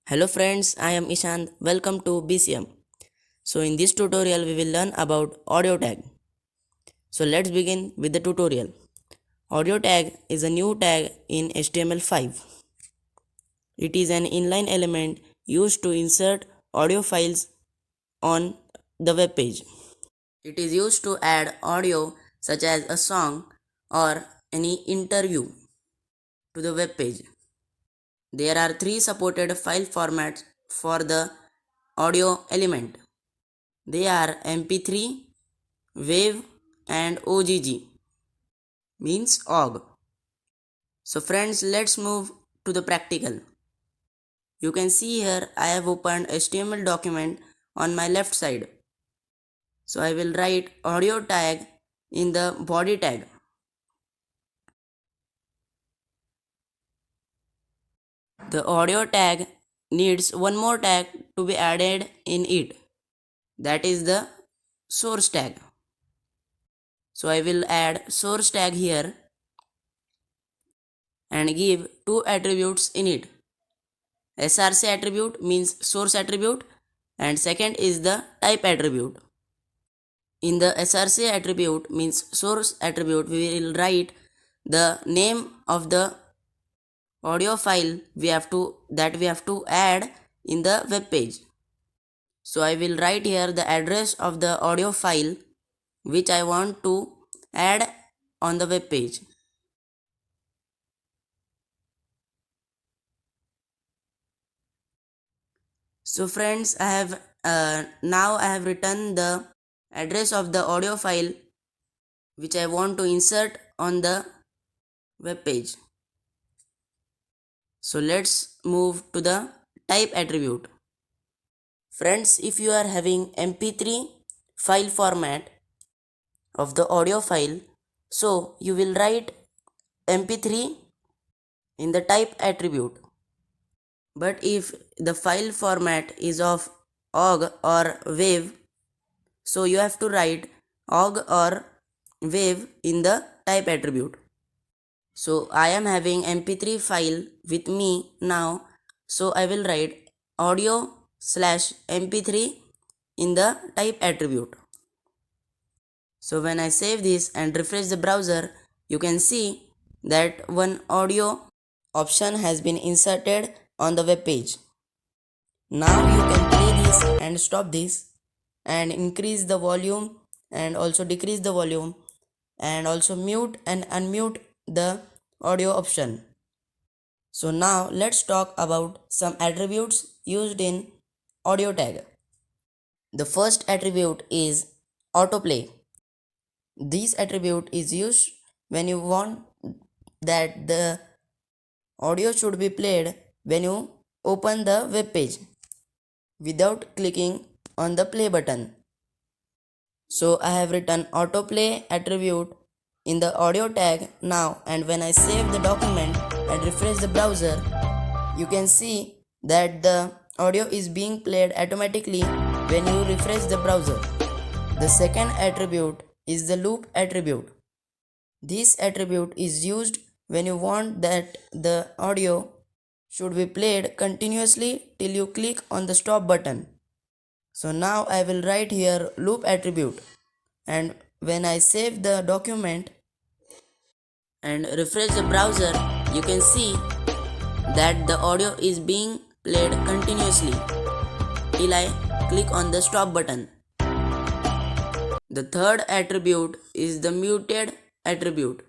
Hello friends, I am Ishant. Welcome to BCM. So in this tutorial we will learn about audio tag. So let's begin with the tutorial. Audio tag is a new tag in HTML5. It is an inline element used to insert audio files on the web page. It is used to add audio such as a song or any interview to the web page. There are three supported file formats for the audio element. They are MP3, WAV and OGG, means OGG. So friends, let's move to the practical. You can see here I have opened HTML document on my left side. So I will write audio tag in the body tag. The audio tag needs one more tag to be added in it. That is the source tag. So I will add source tag here and give two attributes in it. SRC attribute means source attribute and second is the type attribute. In the SRC attribute means source attribute, we will write the name of the audio file we have to add in the web page. So I will write here the address of the audio file which I want to add on the web page. So friends, now I have written the address of the audio file which I want to insert on the web page. So let's move to the type attribute. Friends, if you are having MP3 file format of the audio file, so you will write MP3 in the type attribute. But if the file format is of OGG or WAV, so you have to write OGG or WAV in the type attribute. So I am having MP3 file with me now. So I will write audio/mp3 in the type attribute. So when I save this and refresh the browser, you can see that one audio option has been inserted on the web page. Now you can play this and stop this and increase the volume and also decrease the volume and also mute and unmute the audio option. So now let's talk about some attributes used in audio tag. The first attribute is autoplay. This attribute is used when you want that the audio should be played when you open the web page without clicking on the play button. So I have written autoplay attribute in the audio tag now, and when I save the document and refresh the browser, you can see that the audio is being played automatically when you refresh the browser. The second attribute is the loop attribute. This attribute is used when you want that the audio should be played continuously till you click on the stop button. So now I will write here loop attribute, and when I save the document and refresh the browser, you can see that the audio is being played continuously till I click on the stop button. The third attribute is the muted attribute.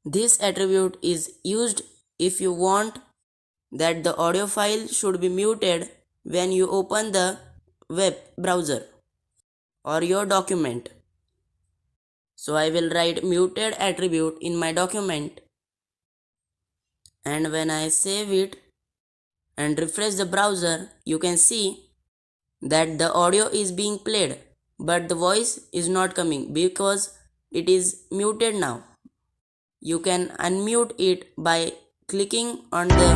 This attribute is used if you want that the audio file should be muted when you open the web browser or your document. So I will write muted attribute in my document, and when I save it and refresh the browser, you can see that the audio is being played but the voice is not coming because it is muted now. You can unmute it by clicking on the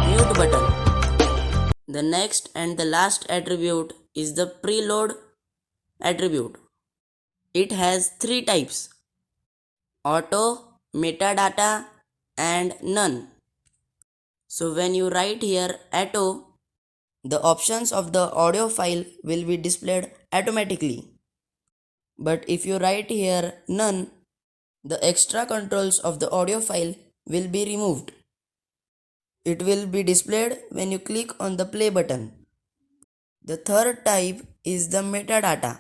mute button. The next and the last attribute is the preload attribute. It has three types: auto, metadata, and none. So when you write here auto, the options of the audio file will be displayed automatically. But if you write here none, the extra controls of the audio file will be removed. It will be displayed when you click on the play button. The third type is the metadata.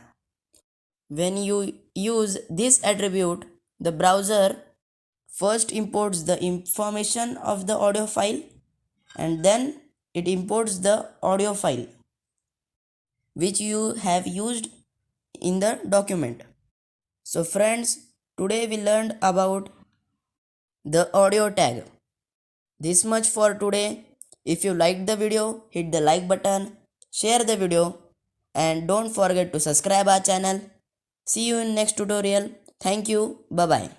When you use this attribute, the browser first imports the information of the audio file and then it imports the audio file which you have used in the document. So friends, today we learned about the audio tag. This much for today. If you liked the video, hit the like button, share the video and don't forget to subscribe our channel. See you in next tutorial. Thank you. Bye bye.